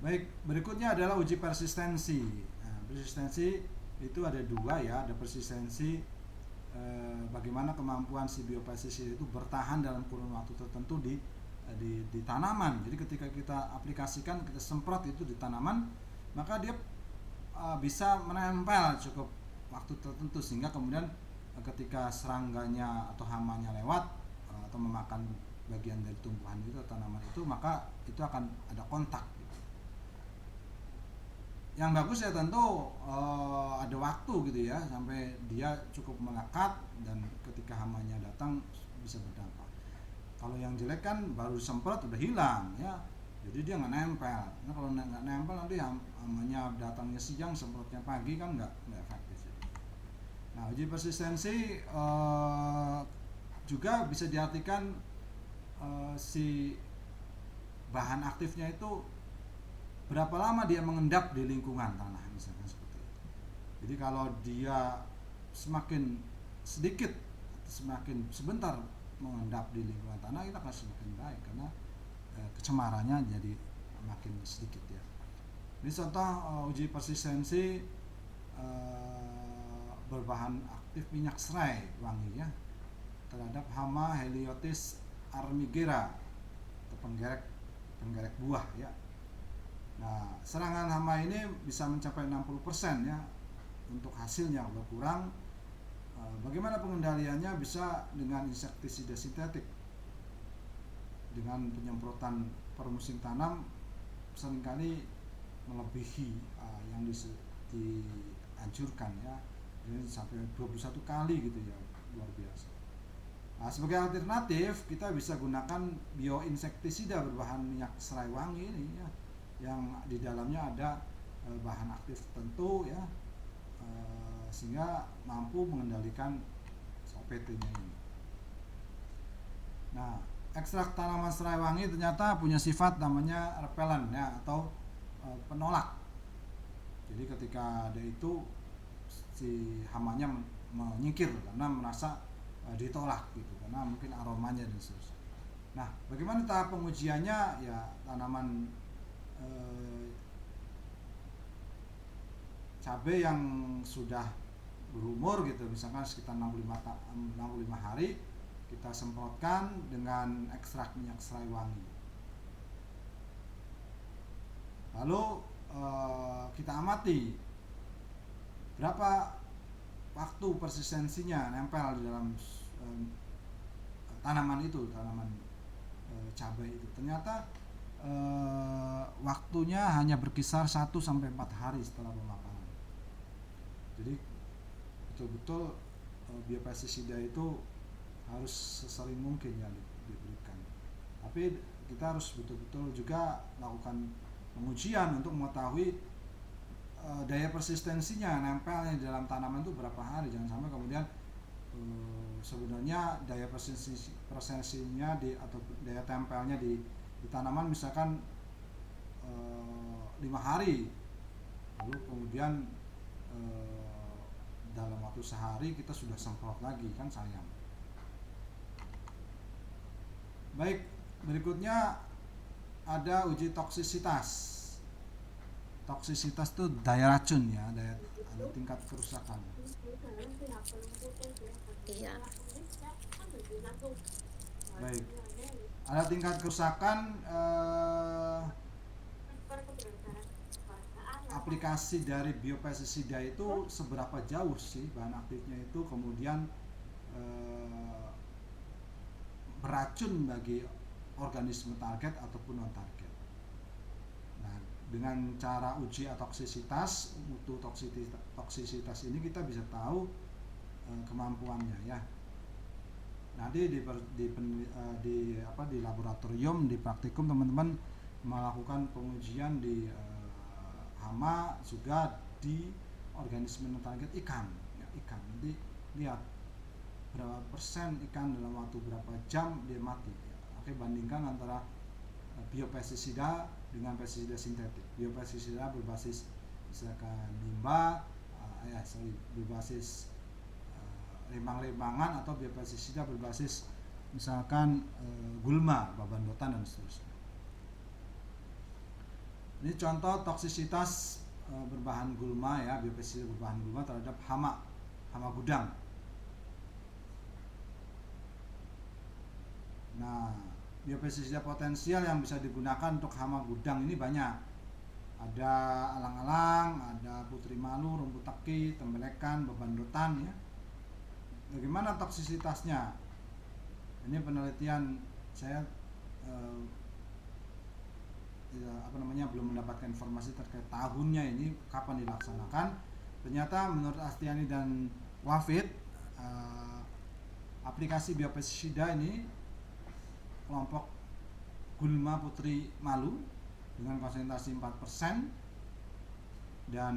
Baik, berikutnya adalah uji persistensi. Nah, persistensi itu ada dua ya, ada persistensi bagaimana kemampuan si biopestisida itu bertahan dalam kurun waktu tertentu di tanaman. Jadi ketika kita aplikasikan, kita semprot itu di tanaman, maka dia bisa menempel cukup waktu tertentu, sehingga kemudian ketika serangganya atau hamanya lewat atau memakan bagian dari tumbuhan itu, tanaman itu, maka itu akan ada kontak gitu. Yang bagus ya tentu ada waktu gitu ya, sampai dia cukup melekat dan ketika hamanya datang bisa berdampak. Kalau yang jelek kan baru disemprot udah hilang ya, jadi dia nggak nempel. Nah kalau nggak nempel nanti hamanya datangnya siang, semprotnya pagi, kan nggak efektif. Nah, uji persistensi juga bisa diartikan si bahan aktifnya itu berapa lama dia mengendap di lingkungan tanah, misalkan seperti itu. Jadi kalau dia semakin sedikit, semakin sebentar mengendap di lingkungan tanah, kita akan semakin baik karena kecemarannya jadi makin sedikit ya. Ini contoh uji persistensi berbahan aktif minyak serai wangi ya terhadap hama Heliotis armigera atau penggerek buah ya. Nah, serangan hama ini bisa mencapai 60% ya untuk hasilnya berkurang. Bagaimana pengendaliannya? Bisa dengan insektisida sintetik, dengan penyemprotan per musim tanam seringkali melebihi yang dianjurkan ya, jadi sampai 21 kali gitu ya, luar biasa. Nah, sebagai alternatif kita bisa gunakan bioinsektisida berbahan minyak serai wangi ini ya, yang di dalamnya ada bahan aktif tertentu ya, sehingga mampu mengendalikan OPT-nya ini. Nah, ekstrak tanaman serai wangi ternyata punya sifat namanya repellent ya, atau penolak. Jadi ketika ada itu, si hamanya menyingkir karena merasa ditolak gitu, karena mungkin aromanya dan seterusnya. Nah, bagaimana tahap pengujiannya? Ya, tanaman cabai yang sudah berumur gitu, misalkan sekitar 65 hari, kita semprotkan dengan ekstrak minyak serai wangi. Lalu kita amati berapa waktu persistensinya nempel di dalam tanaman itu, tanaman cabai itu. Ternyata waktunya hanya berkisar 1-4 hari setelah pemakaran. Jadi betul-betul biopestisida itu harus sesering mungkin ya diberikan. Tapi kita harus betul-betul juga lakukan pengujian untuk mengetahui daya persistensinya, nempelnya di dalam tanaman itu berapa hari. Jangan sampai kemudian sebenarnya daya persistensinya atau daya tempelnya di tanaman misalkan 5 hari, lalu kemudian dalam waktu sehari kita sudah semprot lagi, kan sayang. Baik, berikutnya ada uji toksisitas. Toksisitas itu daya racun ya, ada tingkat kerusakan. Iya. Baik, ada tingkat kerusakan. Aplikasi dari biopestisida itu seberapa jauh sih bahan aktifnya itu kemudian beracun bagi organisme target ataupun non target. Nah, dengan cara uji toksisitas, mutu toksisitas ini kita bisa tahu kemampuannya ya. Nanti di laboratorium, di praktikum teman-teman melakukan pengujian di hama juga di organisme non target ikan ya, ikan. Nanti lihat berapa persen ikan dalam waktu berapa jam dia mati ya. Oke, bandingkan antara biopestisida dengan pestisida sintetik. Biopestisida berbasis misalkan limbah berbasis lemang-lemangan, atau biopestisida berbasis misalkan gulma, babandotan dan seterusnya. Ini contoh toksisitas berbahan gulma ya, biopestisida berbahan gulma terhadap hama gudang. Nah, biopestisida potensial yang bisa digunakan untuk hama gudang ini banyak. Ada alang-alang, ada putri malu, rumput teki, tembelekan, babandotan ya. Bagaimana toksisitasnya? Ini penelitian saya belum mendapatkan informasi terkait tahunnya ini kapan dilaksanakan. Ternyata menurut Astiani dan Wafid, aplikasi biopestisida ini kelompok gulma putri malu dengan konsentrasi 4% dan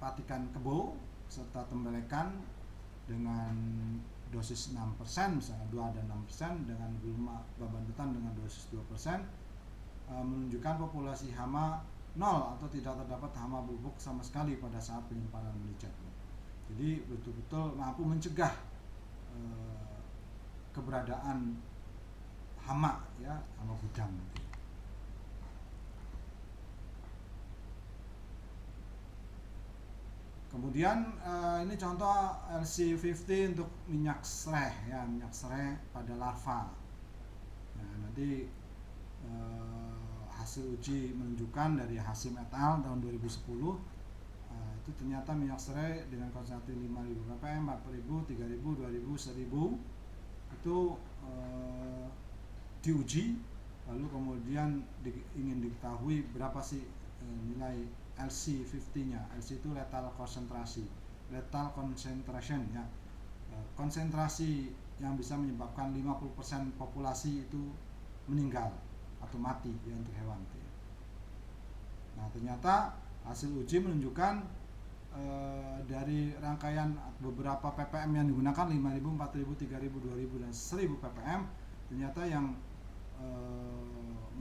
patikan kebo serta tembelekan dengan dosis 6%, misalnya 2 dan 6%, dengan gulma babandotan dengan dosis 2%, menunjukkan populasi hama 0 atau tidak terdapat hama bubuk sama sekali pada saat penyimpanan melicat. Jadi betul-betul mampu mencegah keberadaan hama ya, hama gudang. Kemudian ini contoh LC50 untuk minyak serai ya, minyak serai pada larva. Nah, nanti hasil uji menunjukkan dari Hasim et al. Tahun 2010 itu ternyata minyak serai dengan konsentrasi 5.000 ppm, 4.000, 3.000, 2.000, 1.000 itu diuji lalu kemudian ingin diketahui berapa sih nilai LC50-nya. LC itu lethal concentration ya. Konsentrasi yang bisa menyebabkan 50% populasi itu meninggal atau mati ya untuk hewan. Nah, ternyata hasil uji menunjukkan dari rangkaian beberapa ppm yang digunakan 5.000, 4.000, 3.000, 2.000 dan 1.000 ppm, ternyata yang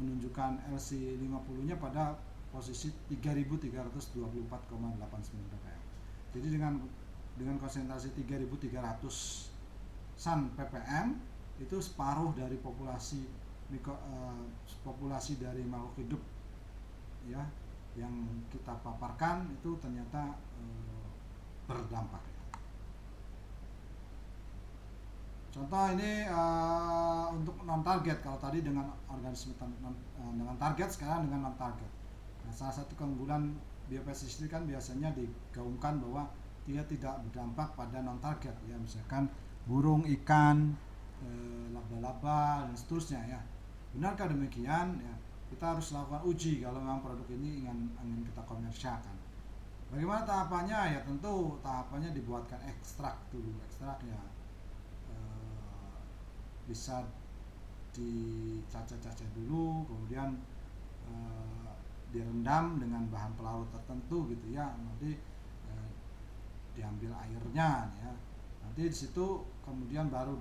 menunjukkan LC50-nya pada posisi 3.324,89 ppm. Jadi dengan konsentrasi 3.300-an ppm itu separuh dari populasi dari makhluk hidup ya yang kita paparkan itu ternyata berdampak. Contoh ini untuk non target. Kalau tadi dengan organisme dengan target, sekarang dengan non target. Nah, salah satu keunggulan biopestisida kan biasanya digaungkan bahwa dia tidak berdampak pada non target ya, misalkan burung, ikan, laba-laba dan seterusnya ya. Benarkah demikian ya? Kita harus lakukan uji kalau memang produk ini ingin kita komersialkan. Bagaimana tahapannya? Ya tentu tahapannya dibuatkan ekstrak dulu. Ekstrak ya bisa dicacah-cacah dulu, kemudian direndam dengan bahan pelarut tertentu gitu ya. Nanti diambil airnya ya. Nanti di situ kemudian baru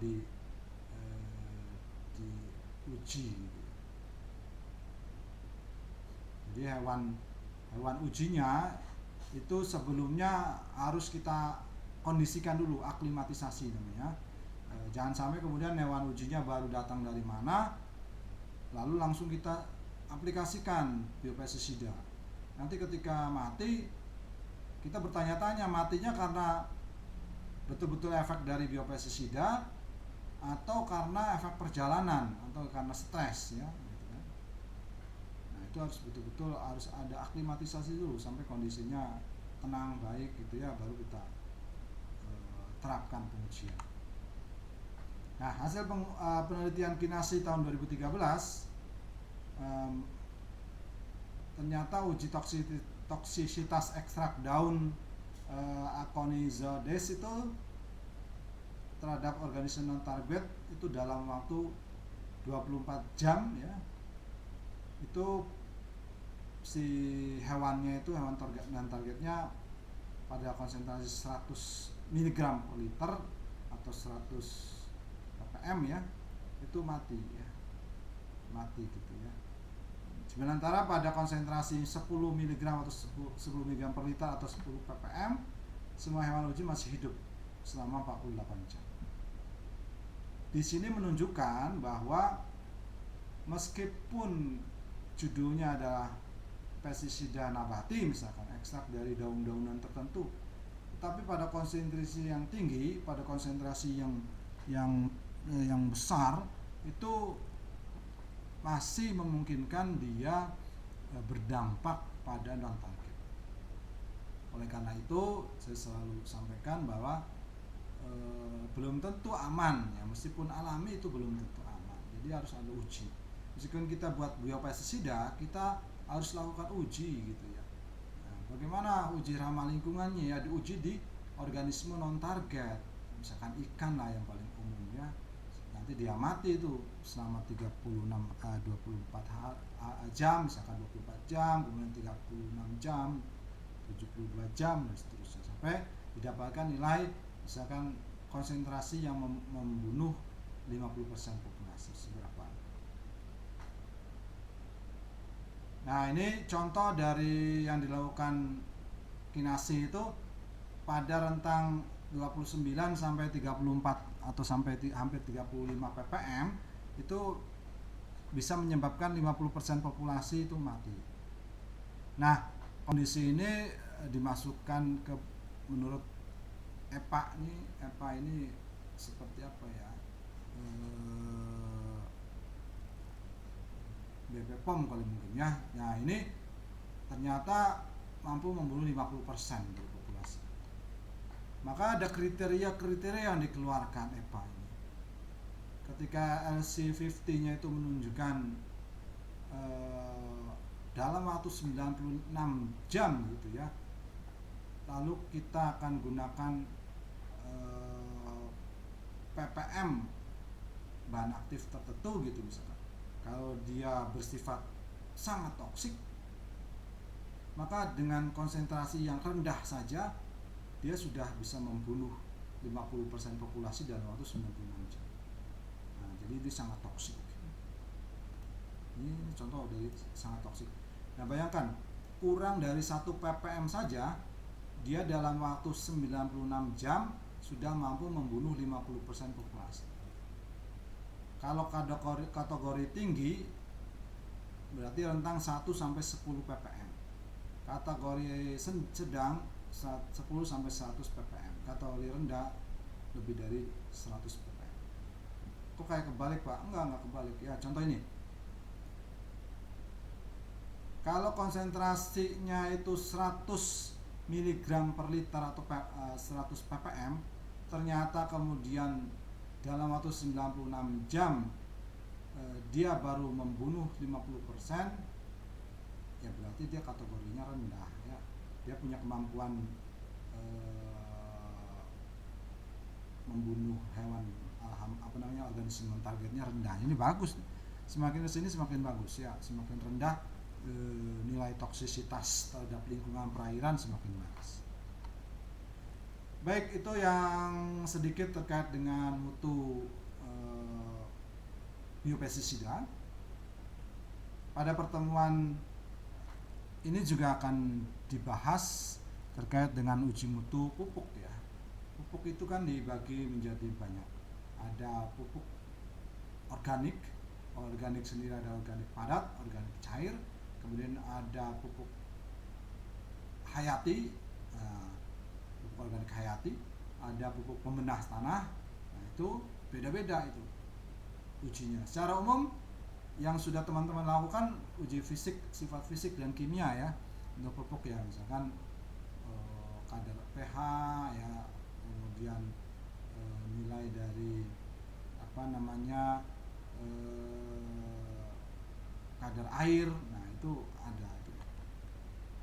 diuji gitu. Jadi hewan ujinya itu sebelumnya harus kita kondisikan dulu, aklimatisasi namanya. Jangan sampai kemudian hewan ujinya baru datang dari mana, lalu langsung kita aplikasikan biopestisida. Nanti ketika mati, kita bertanya-tanya matinya karena betul-betul efek dari biopestisida atau karena efek perjalanan atau karena stres ya. Itu harus betul-betul harus ada aklimatisasi dulu sampai kondisinya tenang, baik gitu ya, baru kita terapkan pengujian. Nah, hasil penelitian Kinasi tahun 2013 ternyata uji toksisitas ekstrak daun Aconizoides itu terhadap organisme non target itu dalam waktu 24 jam ya. Itu si hewannya itu hewan targetnya pada konsentrasi 100 mg per liter atau 100 ppm ya, itu mati gitu ya. Sementara pada konsentrasi 10 mg atau 10 mg per liter atau 10 ppm semua hewan uji masih hidup selama 48 jam. Di sini menunjukkan bahwa meskipun judulnya adalah pestisida nabati, misalkan ekstrak dari daun-daunan tertentu, tetapi pada konsentrasi yang tinggi, pada konsentrasi yang besar itu masih memungkinkan dia berdampak pada non target. Oleh karena itu saya selalu sampaikan bahwa belum tentu aman ya, meskipun alami itu belum tentu aman. Jadi harus ada uji. Meskipun kita buat biopestisida, kita harus lakukan uji gitu ya. Nah, bagaimana uji ramah lingkungannya ya, diuji di organisme non target, misalkan ikan lah yang paling umum ya. Nanti dia mati itu selama 24 jam, misalkan 24 jam, kemudian 36 jam, 72 jam dan seterusnya sampai didapatkan nilai misalkan konsentrasi yang membunuh 50% populasi seberapa. Nah, ini contoh dari yang dilakukan Kinasi itu pada rentang 29 sampai 34 atau sampai hampir 35 ppm itu bisa menyebabkan 50% populasi itu mati. Nah, kondisi ini dimasukkan ke menurut EPA ini seperti apa ya? BPOM kali mungkin ya. Nah, ini ternyata mampu membunuh 50% dari populasi. Maka ada kriteria yang dikeluarkan EPA ini. Ketika LC50-nya itu menunjukkan dalam waktu 96 jam gitu ya, lalu kita akan gunakan ppm bahan aktif tertentu gitu misalkan. Kalau dia bersifat sangat toksik, maka dengan konsentrasi yang rendah saja dia sudah bisa membunuh 50% populasi dalam waktu 96 jam. Nah, jadi ini sangat toksik. Ini contoh dari sangat toksik. Nah, bayangkan kurang dari 1 ppm saja dia dalam waktu 96 jam sudah mampu membunuh 50% populasi. Kalau kategori tinggi berarti rentang 1 sampai 10 ppm. Kategori sedang 10 sampai 100 ppm. Kategori rendah lebih dari 100 ppm. Kok kayak kebalik, Pak? Enggak kebalik. Ya, contoh ini. Kalau konsentrasinya itu 100 mg per liter atau 100 ppm, ternyata kemudian dalam waktu 96 jam dia baru membunuh 50%, ya berarti dia kategorinya rendah ya. Dia punya kemampuan membunuh hewan organisme targetnya rendah. Ini bagus. Semakin kesini semakin bagus ya, semakin rendah nilai toksisitas terhadap lingkungan perairan semakin bagus. Baik, itu yang sedikit terkait dengan mutu biopestisida. Pada pertemuan ini juga akan dibahas terkait dengan uji mutu pupuk ya. Pupuk itu kan dibagi menjadi banyak. Ada pupuk organik, organik sendiri ada organik padat, organik cair. Kemudian ada pupuk hayati, pupuk organik hayati, ada pupuk pembenah tanah. Nah, itu beda-beda itu ujinya. Secara umum yang sudah teman-teman lakukan uji fisik, sifat fisik dan kimia ya untuk pupuk ya, misalkan kadar pH ya, kemudian nilai dari kadar air. Nah, itu ada gitu.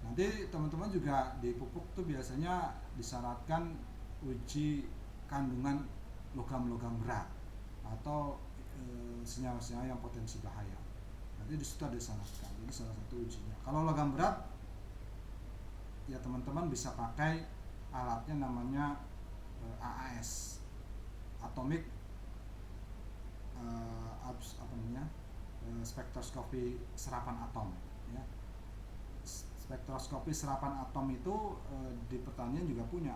Nanti teman-teman juga di pupuk tuh biasanya disyaratkan uji kandungan logam-logam berat atau senyawa-senyawa yang potensi bahaya. Nanti di situ ada disyaratkan. Ini salah satu ujinya. Kalau logam berat ya teman-teman bisa pakai alatnya namanya AAS, atomic spektroskopi serapan atom ya. Spektroskopi serapan atom itu di pertanian juga punya.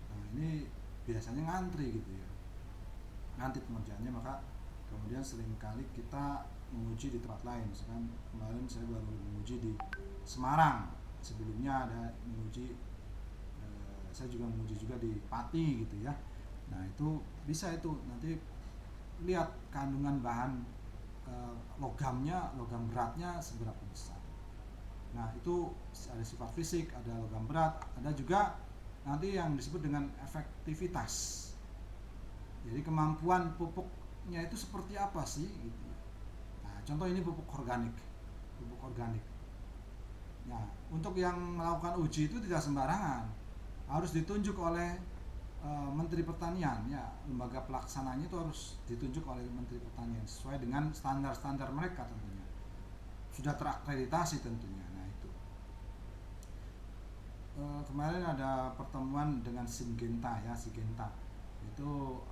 Nah, ini biasanya ngantri gitu ya, ngantri pengerjaannya, maka kemudian seringkali kita menguji di tempat lain. Misalkan kemarin saya baru menguji di Semarang, sebelumnya ada menguji saya juga menguji juga di Pati gitu ya. Nah, itu bisa itu nanti lihat kandungan bahan logamnya, logam beratnya seberapa besar. Nah, itu ada sifat fisik, ada logam berat, ada juga nanti yang disebut dengan efektivitas. Jadi kemampuan pupuknya itu seperti apa sih gitu. Nah, contoh ini pupuk organik. Nah, untuk yang melakukan uji itu tidak sembarangan. Harus ditunjuk oleh Menteri Pertanian ya, lembaga pelaksananya itu harus ditunjuk oleh Menteri Pertanian sesuai dengan standar-standar mereka tentunya, sudah terakreditasi tentunya. Nah, itu kemarin ada pertemuan dengan Syngenta ya, Syngenta itu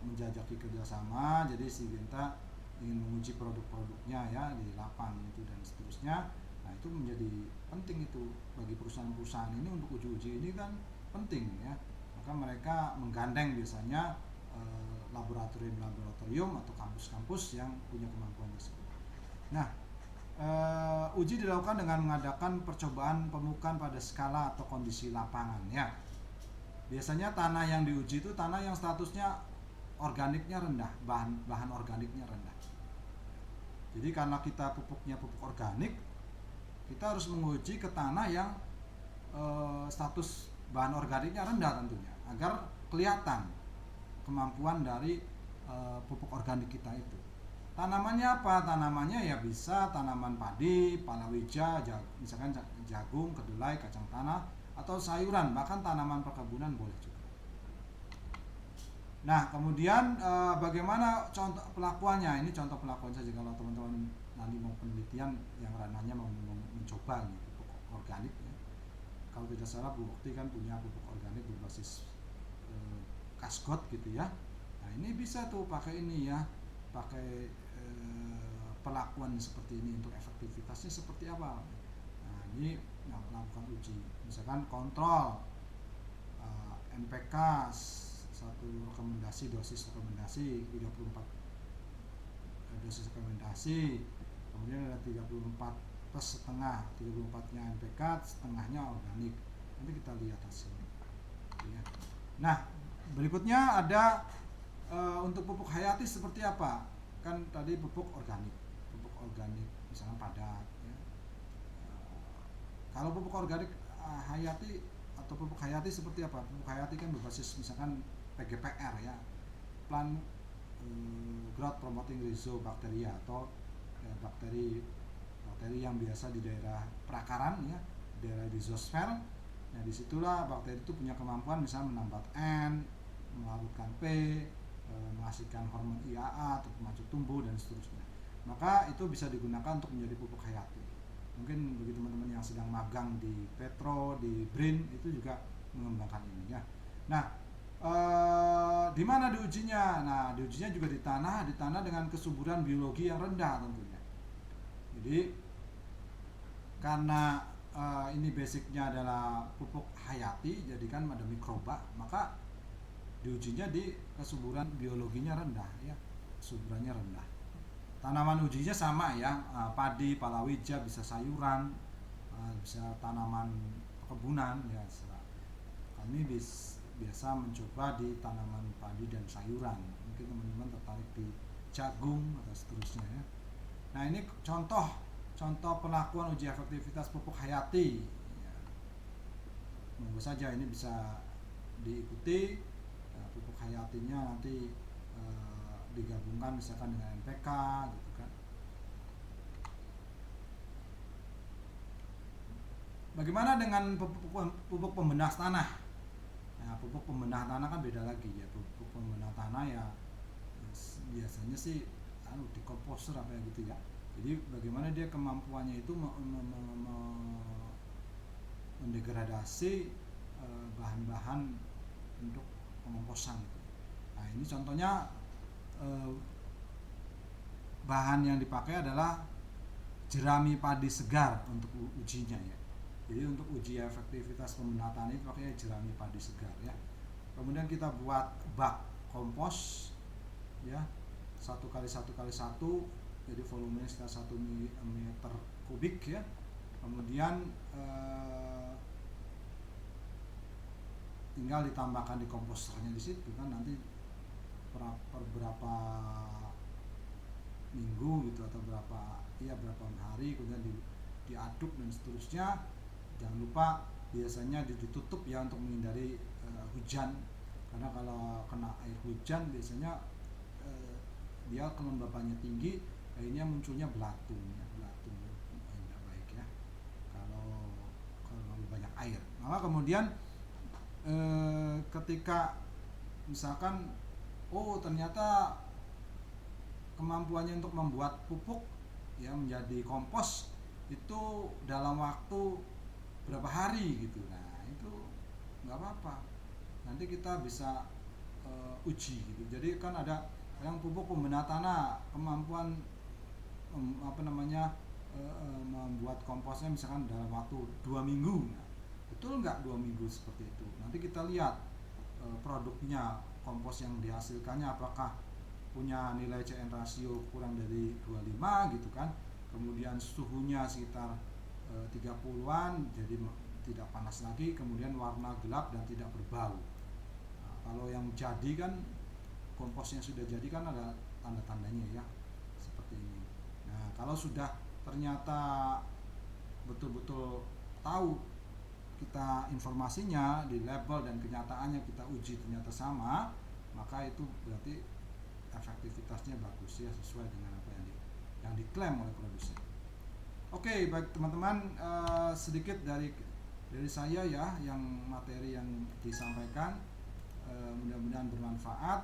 menjajaki kerjasama. Jadi Syngenta ingin menguji produk-produknya ya di lapang itu dan seterusnya. Nah, itu menjadi penting itu bagi perusahaan-perusahaan ini untuk uji-uji ini kan penting ya. Maka mereka menggandeng biasanya laboratorium atau kampus-kampus yang punya kemampuan tersebut. Nah, uji dilakukan dengan mengadakan percobaan pemukaan pada skala atau kondisi lapangan ya. Biasanya tanah yang diuji itu tanah yang statusnya organiknya rendah, bahan organiknya rendah. Jadi karena kita pupuknya pupuk organik, kita harus menguji ke tanah yang status bahan organiknya rendah tentunya, agar kelihatan kemampuan dari pupuk organik kita itu. Tanamannya apa? Tanamannya ya bisa tanaman padi, palawija, misalkan jagung, kedelai, kacang tanah, atau sayuran, bahkan tanaman perkebunan boleh juga. Nah, kemudian bagaimana contoh pelakuannya? Ini contoh pelakuan saja kalau teman-teman nanti mau penelitian yang ranahnya mau mencoba nih pupuk organik ya. Kalau tidak salah Bu Bukti kan punya pupuk organik berbasis kasgot gitu ya. Nah, ini bisa tuh pakai ini ya, pakai pelakuan seperti ini untuk efektivitasnya seperti apa. Nah, ini melakukan uji, misalkan kontrol NPK satu rekomendasi, dosis rekomendasi 34 dosis rekomendasi, kemudian ada 34 plus setengah, 34 nya NPK, setengahnya organik. Nanti kita lihat hasilnya ya. Nah, berikutnya ada untuk pupuk hayati seperti apa? Kan tadi pupuk organik misalnya padat ya. Kalau pupuk organik hayati atau pupuk hayati seperti apa? Pupuk hayati kan berbasis misalkan PGPR ya, plant growth promoting rhizobacteria, atau bakteri yang biasa di daerah perakaran ya, daerah rhizosfer. Nah, disitulah bakteri itu punya kemampuan misalnya menambah N, melarutkan P, menghasilkan hormon IAA atau pemacu tumbuh dan seterusnya. Maka itu bisa digunakan untuk menjadi pupuk hayati. Mungkin bagi teman-teman yang sedang magang di Petro, di BRIN, itu juga mengembangkan ini ya. Nah, di mana diujinya? Nah, diujinya juga di tanah dengan kesuburan biologi yang rendah tentunya. Jadi karena ini basicnya adalah pupuk hayati, jadi kan ada mikroba, maka diujinya di kesuburan biologinya rendah ya, kesuburannya rendah. Tanaman ujinya sama ya, padi, palawija, bisa sayuran, bisa tanaman perkebunan ya. Kami biasa mencoba di tanaman padi dan sayuran. Mungkin teman-teman tertarik di jagung atau seterusnya ya. Nah, ini contoh pelakuan uji efektivitas pupuk hayati ya. Monggo saja ini bisa diikuti. Pupuk hayatinya nanti digabungkan misalkan dengan NPK gitu kan. Bagaimana dengan pupuk pembenah tanah? Nah, pupuk pembenah tanah kan beda lagi ya. Pupuk pembenah tanah ya biasanya sih di komposter apa ya gitu ya. Jadi bagaimana dia kemampuannya itu mendegradasi bahan-bahan untuk pengomposan gitu. Nah, ini contohnya bahan yang dipakai adalah jerami padi segar untuk ujinya ya. Jadi untuk uji efektivitas pembenah tanah itu pakainya jerami padi segar ya. Kemudian kita buat bak kompos ya, 1x1x1, jadi volumenya sekitar 1 meter kubik ya. Kemudian tinggal ditambahkan di komposternya di situ kan, nanti per berapa minggu gitu atau berapa hari kemudian diaduk dan seterusnya. Jangan lupa biasanya ditutup ya untuk menghindari hujan, karena kalau kena air hujan biasanya dia kelembabannya tinggi, akhirnya munculnya belatung tidak baik ya kalau banyak air. Maka kemudian ketika misalkan ternyata kemampuannya untuk membuat pupuk ya menjadi kompos itu dalam waktu berapa hari gitu, nah itu nggak apa-apa, nanti kita bisa uji gitu. Jadi kan ada yang pupuk pembenah tanah kemampuan membuat komposnya misalkan dalam waktu 2 minggu. Nah, betul nggak 2 minggu seperti itu? Nanti kita lihat produknya, kompos yang dihasilkannya apakah punya nilai CN rasio kurang dari 25 gitu kan. Kemudian suhunya sekitar 30-an, jadi tidak panas lagi, kemudian warna gelap dan tidak berbau. Nah, kalau yang jadi kan komposnya sudah jadi kan ada tanda-tandanya ya seperti ini. Nah, kalau sudah ternyata betul-betul tahu kita informasinya di label dan kenyataannya kita uji ternyata sama, maka itu berarti efektivitasnya bagus ya, sesuai dengan apa yang diklaim oleh produsen. Oke, baik teman-teman, sedikit dari saya ya yang materi yang disampaikan, mudah-mudahan bermanfaat.